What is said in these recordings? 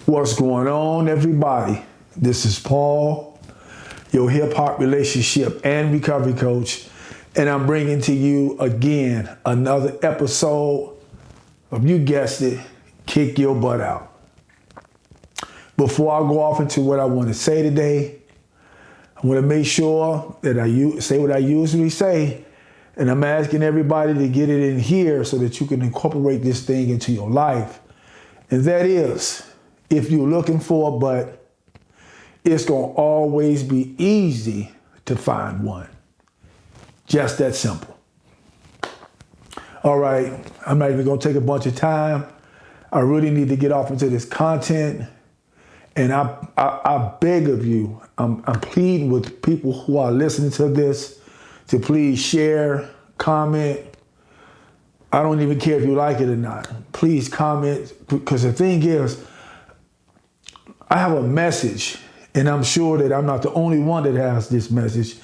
What's going on, everybody? This is Paul, your hip hop relationship and recovery coach, and I'm bringing to you again another episode of, you guessed it, Kick Your Butt Out. Before I go off into what I want to say today, I want to make sure that I say what I usually say, and I'm asking everybody to get it in here so that you can incorporate this thing into your life. And that is, if you're looking for a butt, it's going to always be easy to find one. Just that simple. All right, I'm not even going to take a bunch of time. I really need to get off into this content. And I beg of you, I'm pleading with people who are listening to this to please share, comment. I don't even care if you like it or not. Please comment, because the thing is, I have a message, and I'm sure that I'm not the only one that has this message.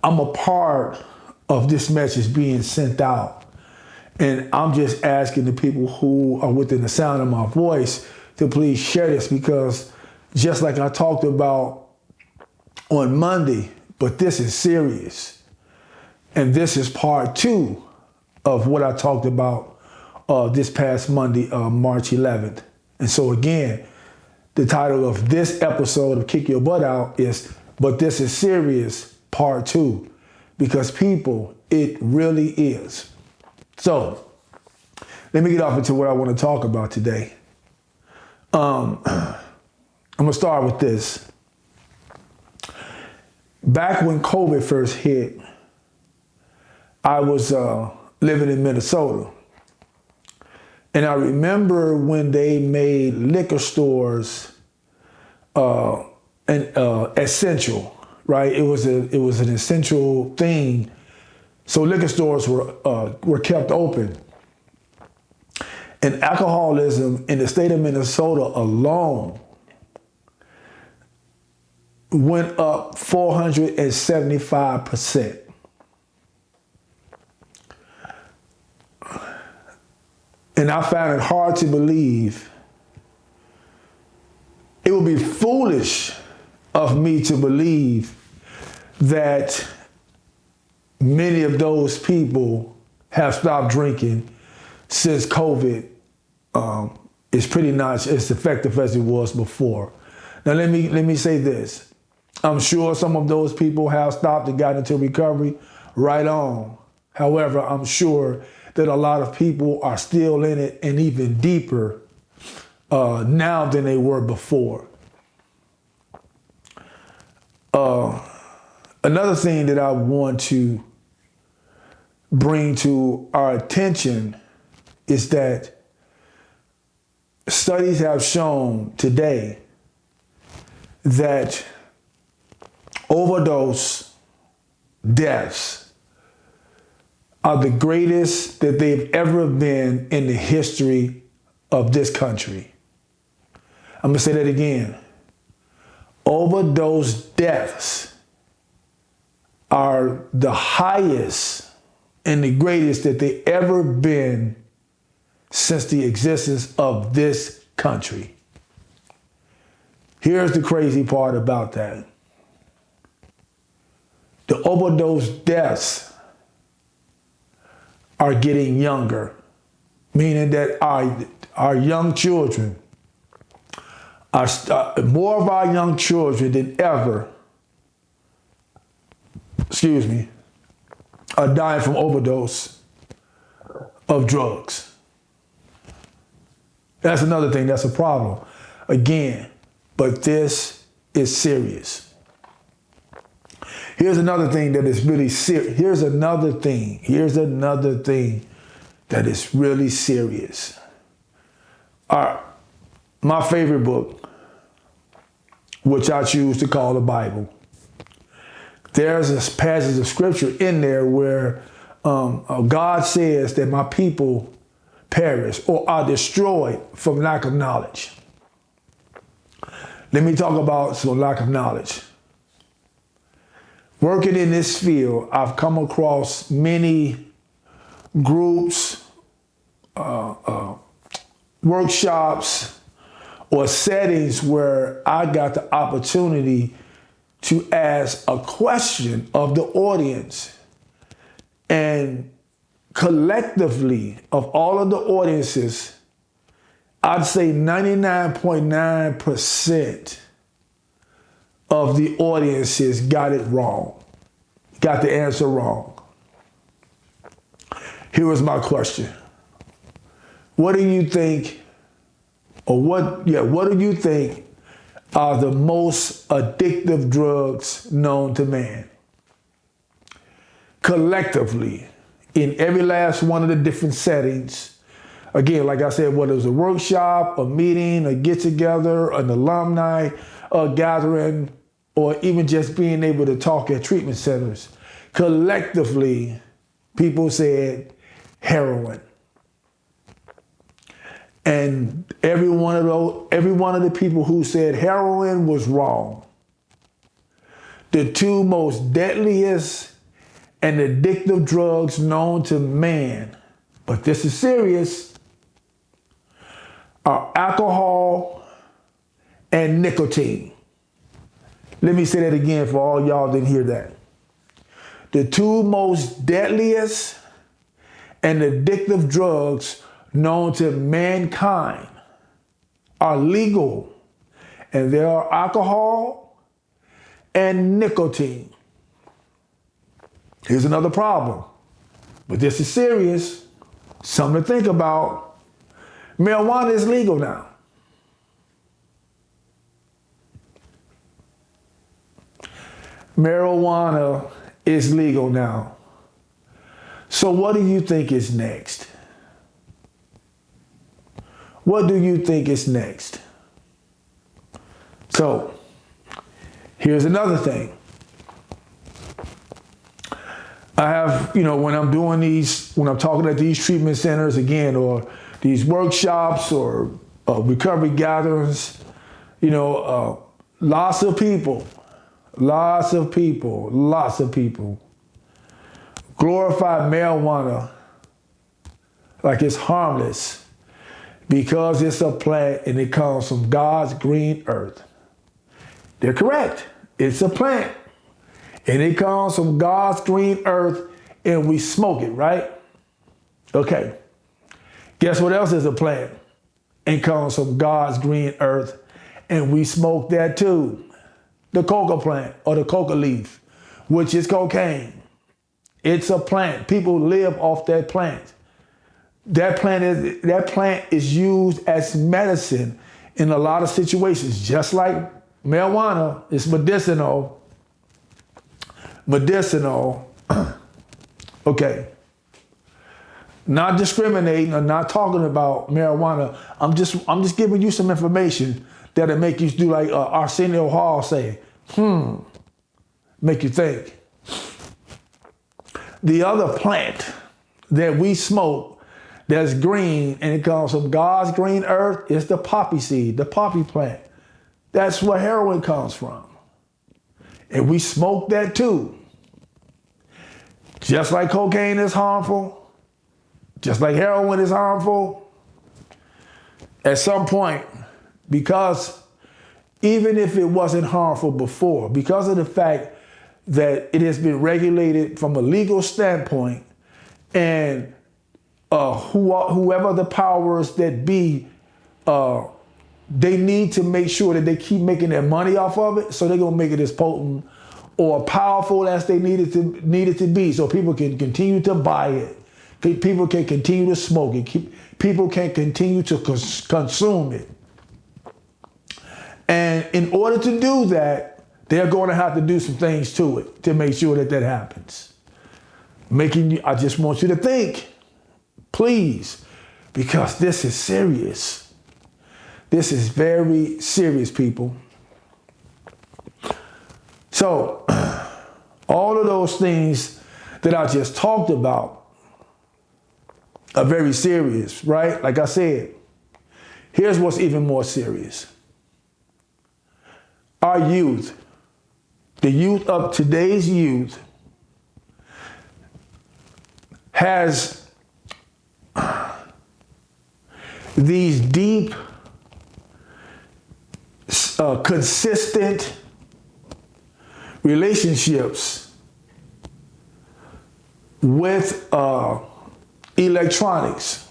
I'm a part of this message being sent out. And I'm just asking the people who are within the sound of my voice to please share this, because just like I talked about on Monday, but this is serious. And this is part 2 of what I talked about this past Monday, March 11th. And so again, the title of this episode of Kick Your Butt Out is, But This Is Serious, Part 2. Because people, it really is. So, let me get off into what I want to talk about today. I'm going to start with this. Back when COVID first hit, I was living in Minnesota. And I remember when they made liquor stores essential, right? It was an essential thing. So liquor stores were kept open. And alcoholism in the state of Minnesota alone went up 475%. And I found it hard to believe. It would be foolish of me to believe that many of those people have stopped drinking since COVID is pretty much as effective as it was before. Now let me say this. I'm sure some of those people have stopped and gotten into recovery right on. However, I'm sure that a lot of people are still in it, and even deeper now than they were before. Another thing that I want to bring to our attention is that studies have shown today that overdose deaths are the greatest that they've ever been in the history of this country. I'm gonna say that again. Overdose deaths are the highest and the greatest that they ever been since the existence of this country. Here's the crazy part about that. The overdose deaths are getting younger, meaning that our young children, more of our young children than ever, are dying from overdose of drugs. That's another thing, that's a problem. Again, but this is serious. Here's another thing that is really serious. Here's another thing that is really serious. All right, my favorite book, which I choose to call the Bible. There's a passage of scripture in there where God says that my people perish or are destroyed from lack of knowledge. Let me talk about some lack of knowledge. Working in this field, I've come across many groups, workshops, or settings where I got the opportunity to ask a question of the audience. And collectively, of all of the audiences, I'd say 99.9% of the audiences got it wrong, got the answer wrong. Here was my question. What do you think, what do you think are the most addictive drugs known to man? Collectively, in every last one of the different settings. Again, like I said, whether it was a workshop, a meeting, a get-together, an alumni, a gathering, or even just being able to talk at treatment centers. Collectively, people said heroin. And every one of the people who said heroin was wrong. The two most deadliest and addictive drugs known to man, but this is serious, are alcohol and nicotine. Let me say that again for all y'all didn't hear that. The two most deadliest and addictive drugs known to mankind are legal, and they are alcohol and nicotine. Here's another problem, but this is serious. Something to think about. Marijuana is legal now. Marijuana is legal now. So what do you think is next? What do you think is next? So here's another thing. I have, when I'm doing when I'm talking at these treatment centers again, or these workshops or recovery gatherings, lots of people glorify marijuana like it's harmless because it's a plant and it comes from God's green earth. They're correct. It's a plant. And it comes from God's green earth and we smoke it, right? Okay. Guess what else is a plant and comes from God's green earth and we smoke that too? The coca plant or the coca leaf, which is cocaine. It's a plant. People live off that plant. That plant is used as medicine in a lot of situations, just like marijuana is medicinal. Okay. Not discriminating or not talking about marijuana. I'm just giving you some information that'll make you do like Arsenio Hall say, make you think. The other plant that we smoke that's green and it comes from God's green earth is the poppy seed, the poppy plant. That's where heroin comes from. And we smoke that too. Just like cocaine is harmful, just like heroin is harmful, at some point, because even if it wasn't harmful before, because of the fact that it has been regulated from a legal standpoint, and whoever the powers that be, they need to make sure that they keep making their money off of it, so they're gonna make it as potent or powerful as they need it to be, so people can continue to buy it, people can continue to smoke it, people can continue to consume it. And in order to do that, they're going to have to do some things to it to make sure that happens. I just want you to think, please, because this is serious. This is very serious, people. So, all of those things that I just talked about are very serious, right? Like I said, here's what's even more serious. Our youth, the youth of today's youth, has these deep consistent relationships with electronics.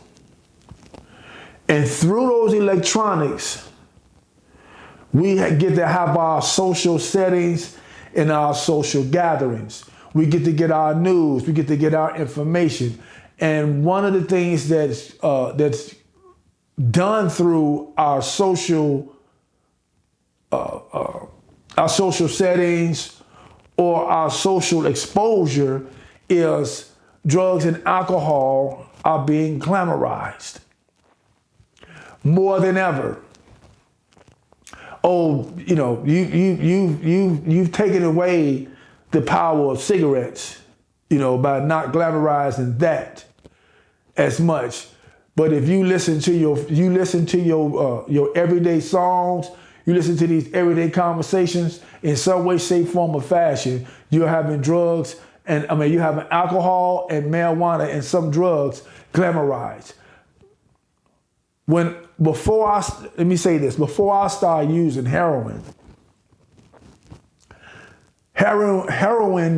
And through those electronics, we get to have our social settings and our social gatherings. We get to get our news. We get to get our information. And one of the things that's done through our social settings or our social exposure is drugs and alcohol are being glamorized more than ever. Oh, you know, you've taken away the power of cigarettes, you know, by not glamorizing that as much. But if you listen to your everyday songs, you listen to these everyday conversations, in some way, shape, form, or fashion, you're having drugs and you're having alcohol and marijuana and some drugs glamorized. Before I start using heroin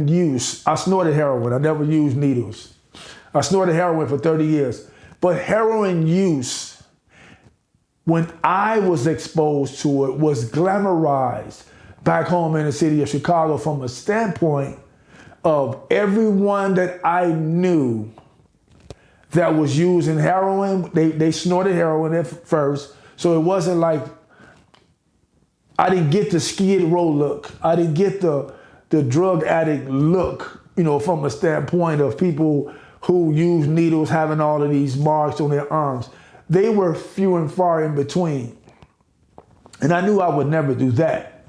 use, I snorted heroin. I never used needles. I snorted heroin for 30 years. But heroin use, when I was exposed to it, was glamorized back home in the city of Chicago from a standpoint of everyone that I knew that was using heroin. They snorted heroin at first. So it wasn't like, I didn't get the Skid Row look. I didn't get the drug addict look, you know, from a standpoint of people who use needles having all of these marks on their arms. They were few and far in between. And I knew I would never do that.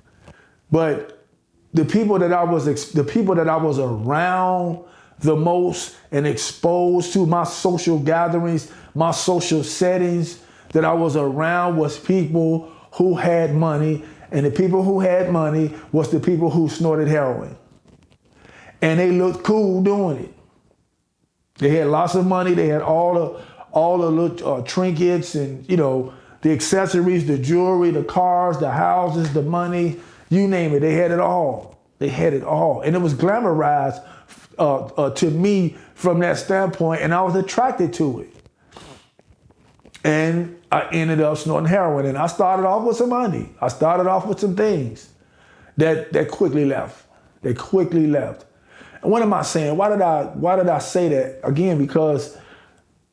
But the people that I was around the most and exposed to, my social gatherings, my social settings that I was around, was people who had money. And the people who had money was the people who snorted heroin. And they looked cool doing it. They had lots of money. They had all the little trinkets and, you know, the accessories, the jewelry, the cars, the houses, the money, you name it. They had it all. They had it all. And it was glamorized to me from that standpoint, and I was attracted to it. And I ended up snorting heroin, and I started off with some money. I started off with some things that quickly left. They quickly left. And what am I saying? Why did I say that? Again, because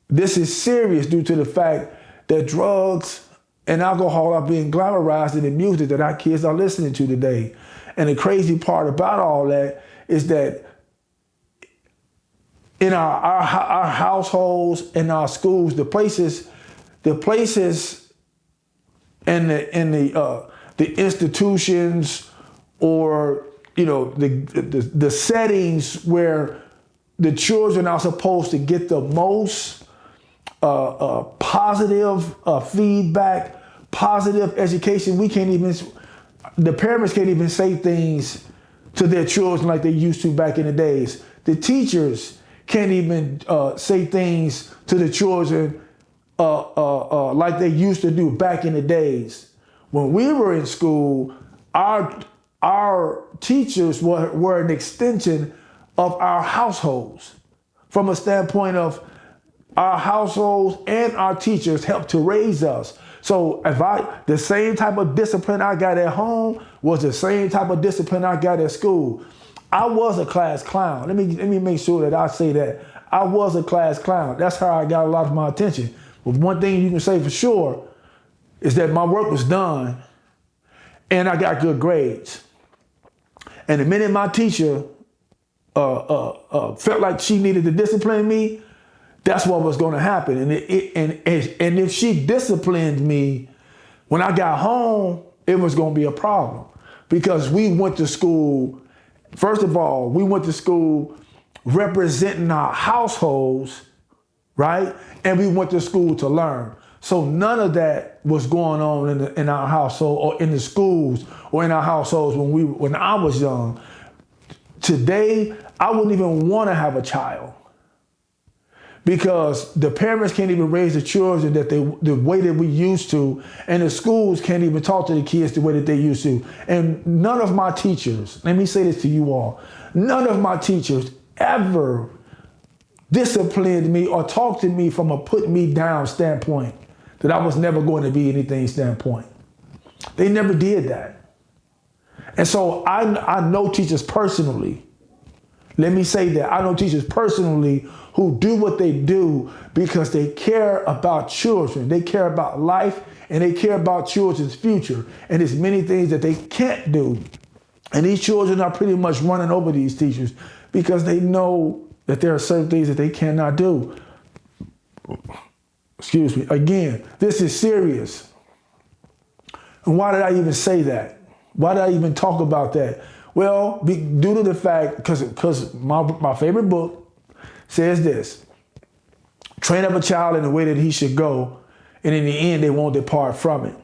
this is serious due to the fact that drugs and alcohol are being glamorized in the music that our kids are listening to today. And the crazy part about all that is that in our households and our schools, the places and the institutions, or, you know, the settings where the children are supposed to get the most positive feedback, positive education. The parents can't even say things to their children like they used to back in the days. The teachers can't even say things to the children like they used to do back in the days. When we were in school, our teachers were an extension of our households. From a standpoint of our households and our teachers helped to raise us. So the same type of discipline I got at home was the same type of discipline I got at school. I was a class clown. Let me make sure that I say that. I was a class clown. That's how I got a lot of my attention. But one thing you can say for sure is that my work was done and I got good grades. And the minute my teacher felt like she needed to discipline me, that's what was going to happen. And if she disciplined me when I got home, it was going to be a problem, because we went to school. First of all, we went to school representing our households, right? And we went to school to learn. So none of that was going on in our household or in the schools or in our households when I was young. Today, I wouldn't even want to have a child, because the parents can't even raise the children the way that we used to, and the schools can't even talk to the kids the way that they used to. And none of my teachers, let me say this to you all, none of my teachers ever disciplined me or talked to me from a put me down standpoint, that I was never going to be anything standpoint. They never did that. And so I know teachers personally. Let me say that. I know teachers personally who do what they do because they care about children. They care about life, and they care about children's future. And there's many things that they can't do. And these children are pretty much running over these teachers because they know that there are certain things that they cannot do. Excuse me. Again, this is serious. And why did I even say that? Why did I even talk about that? Well, due to the fact, because my favorite book says this: train up a child in the way that he should go, and in the end, they won't depart from it.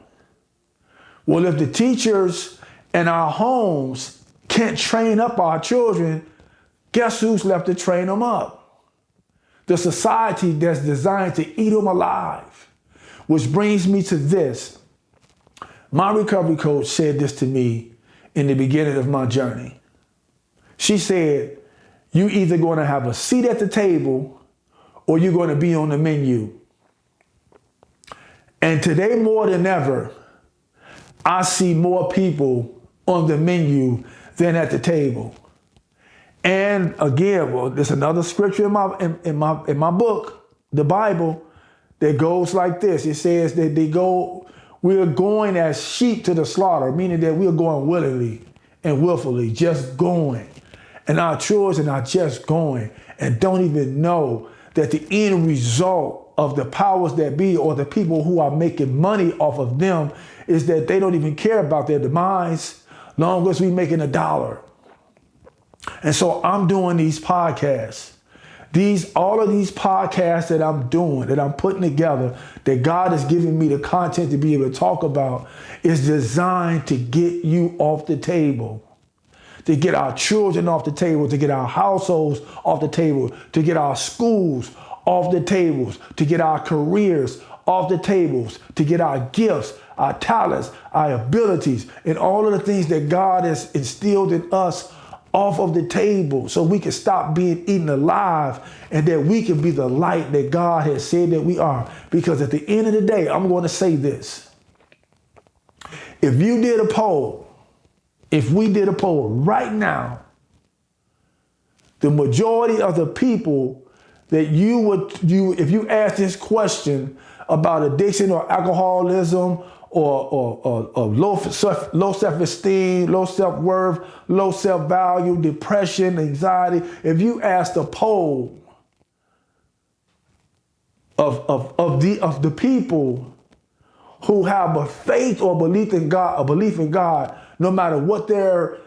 Well, if the teachers in our homes can't train up our children, guess who's left to train them up? The society that's designed to eat them alive. Which brings me to this. My recovery coach said this to me in the beginning of my journey. She said, you either going to have a seat at the table or you're going to be on the menu. And today more than ever, I see more people on the menu than at the table. And again, well, there's another scripture in my book, the Bible, that goes like this. It says that we're going as sheep to the slaughter, meaning that we're going willingly and willfully, just going. And our children are just going and don't even know that the end result of the powers that be, or the people who are making money off of them, is that they don't even care about their demise long as we making $1. And so I'm doing these podcasts. All of these podcasts that I'm doing, that I'm putting together, that God has given me the content to be able to talk about, is designed to get you off the table, to get our children off the table, to get our households off the table, to get our schools off the tables, to get our careers off the tables, to get our gifts, our talents, our abilities, and all of the things that God has instilled in us off of the table, so we can stop being eaten alive, and that we can be the light that God has said that we are. Because at the end of the day, I'm going to say this. If we did a poll right now, the majority of the people that if you ask this question about addiction or alcoholism or low self-esteem, low self-worth, low self-value, depression, anxiety, if you ask the poll of the people who have a faith or belief in God, no matter what their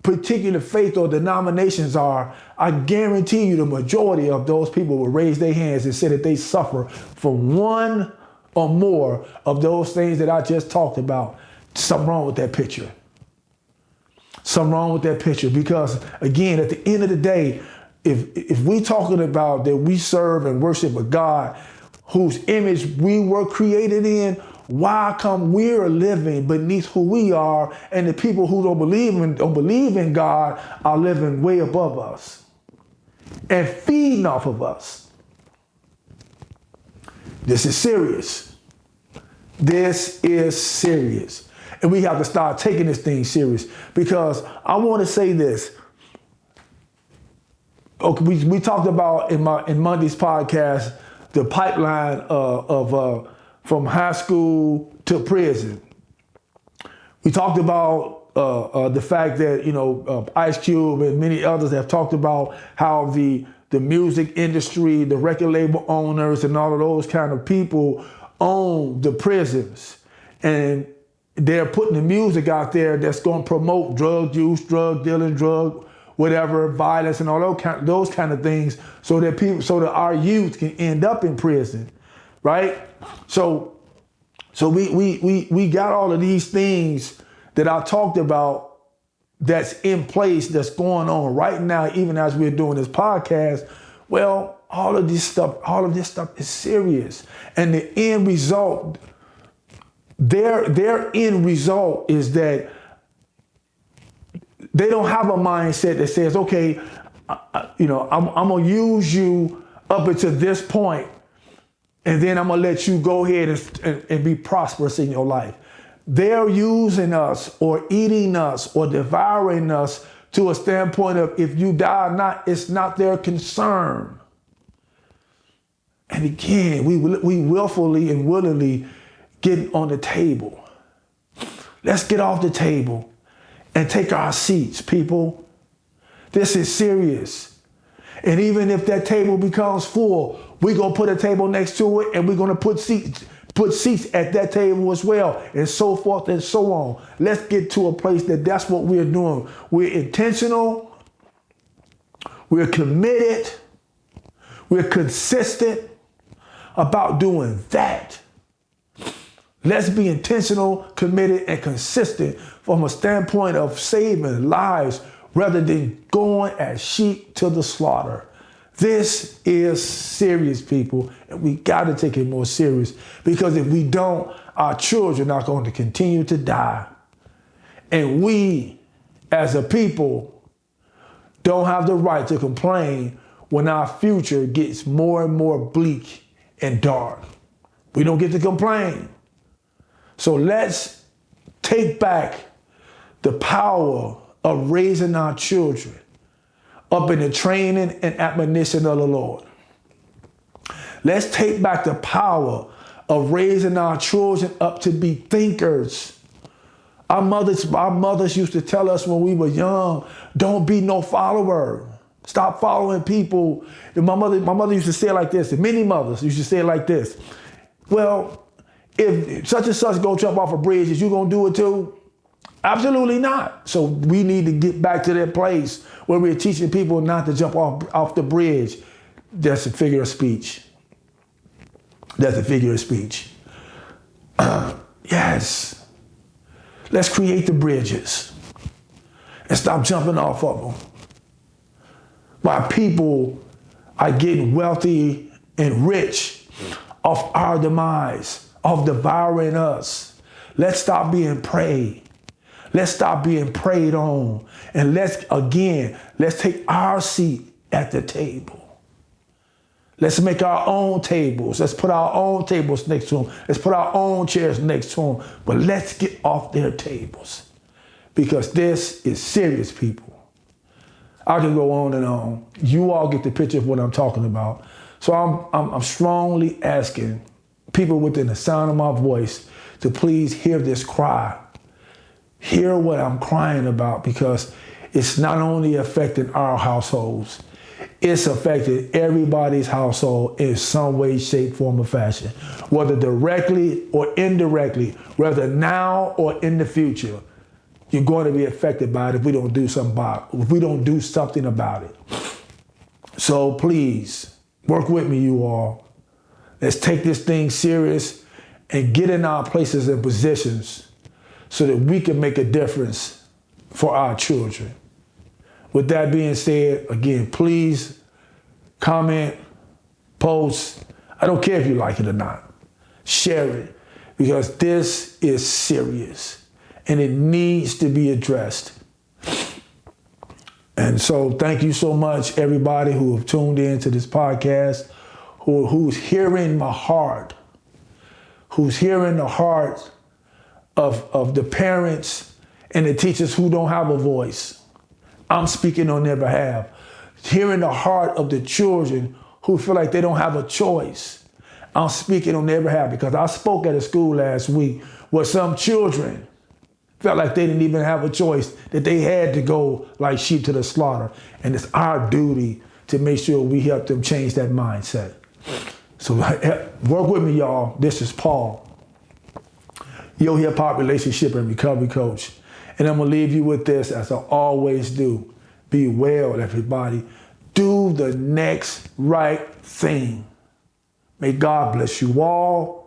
particular faith or denominations are, I guarantee you the majority of those people will raise their hands and say that they suffer from one or more of those things that I just talked about. Something wrong with that picture. Something wrong with that picture, because again, at the end of the day, if we talking about that we serve and worship a God whose image we were created in, why come we're living beneath who we are, and the people who don't believe in God are living way above us and feeding off of us? This is serious. This is serious. And we have to start taking this thing serious, because I want to say this. Okay, we talked about in Monday's podcast the pipeline of from high school to prison. We talked about the fact that Ice Cube and many others have talked about how the music industry, the record label owners, and all of those kind of people own the prisons, and they're putting the music out there that's going to promote drug use, drug dealing, violence, and all those kind of things, so that our youth can end up in prison, right? So we got all of these things that I talked about that's in place, that's going on right now, even as we're doing this podcast. Well, All of this stuff is serious. And the end result, their end result is that they don't have a mindset that says, okay, I'm going to use you up until this point, and then I'm going to let you go ahead and be prosperous in your life. They're using us or eating us or devouring us to a standpoint of if you die or not, it's not their concern. And again, we willfully and willingly get on the table. Let's get off the table and take our seats, people. This is serious. And even if that table becomes full, we're going to put a table next to it, and we're going to put seats at that table as well, and so forth and so on. Let's get to a place that's what we're doing. We're intentional. We're committed. We're consistent about doing that. Let's be intentional, committed, and consistent from a standpoint of saving lives rather than going as sheep to the slaughter. This is serious, people, and we got to take it more serious, because if we don't, our children are going to continue to die. And we, as a people, don't have the right to complain when our future gets more and more bleak and dark. We don't get to complain. So let's take back the power of raising our children up in the training and admonition of the Lord. Let's take back the power of raising our children up to be thinkers. Our mothers used to tell us when we were young, don't be no follower. Stop following people. And my mother used to say it like this, and many mothers used to say it like this. Well, if such and such go jump off a bridge, is you gonna do it too? Absolutely not. So we need to get back to that place where we're teaching people not to jump off the bridge. That's a figure of speech. That's a figure of speech. Yes. Let's create the bridges and stop jumping off of them. While people are getting wealthy and rich off our demise, of devouring us. Let's stop being preyed. Let's stop being preyed on. And let's take our seat at the table. Let's make our own tables. Let's put our own tables next to them. Let's put our own chairs next to them. But let's get off their tables, because this is serious, people. I can go on and on. You all get the picture of what I'm talking about. So I'm strongly asking people within the sound of my voice to please hear this cry. Hear what I'm crying about, because it's not only affecting our households, it's affecting everybody's household in some way, shape, form, or fashion, whether directly or indirectly, whether now or in the future. You're going to be affected by it if we don't do something about it. So please, work with me, you all. Let's take this thing serious and get in our places and positions so that we can make a difference for our children. With that being said, again, please comment, post. I don't care if you like it or not. Share it, because this is serious and it needs to be addressed. And so thank you so much, everybody who have tuned in to this podcast, who's hearing my heart, who's hearing the heart of the parents and the teachers who don't have a voice. I'm speaking on their behalf. Hearing the heart of the children who feel like they don't have a choice. I'm speaking on their behalf, because I spoke at a school last week where some children felt like they didn't even have a choice, that they had to go like sheep to the slaughter. And it's our duty to make sure we help them change that mindset. So work with me, y'all. This is Paul, your hip hop relationship and recovery coach. And I'm going to leave you with this, as I always do. Be well, everybody. Do the next right thing. May God bless you all.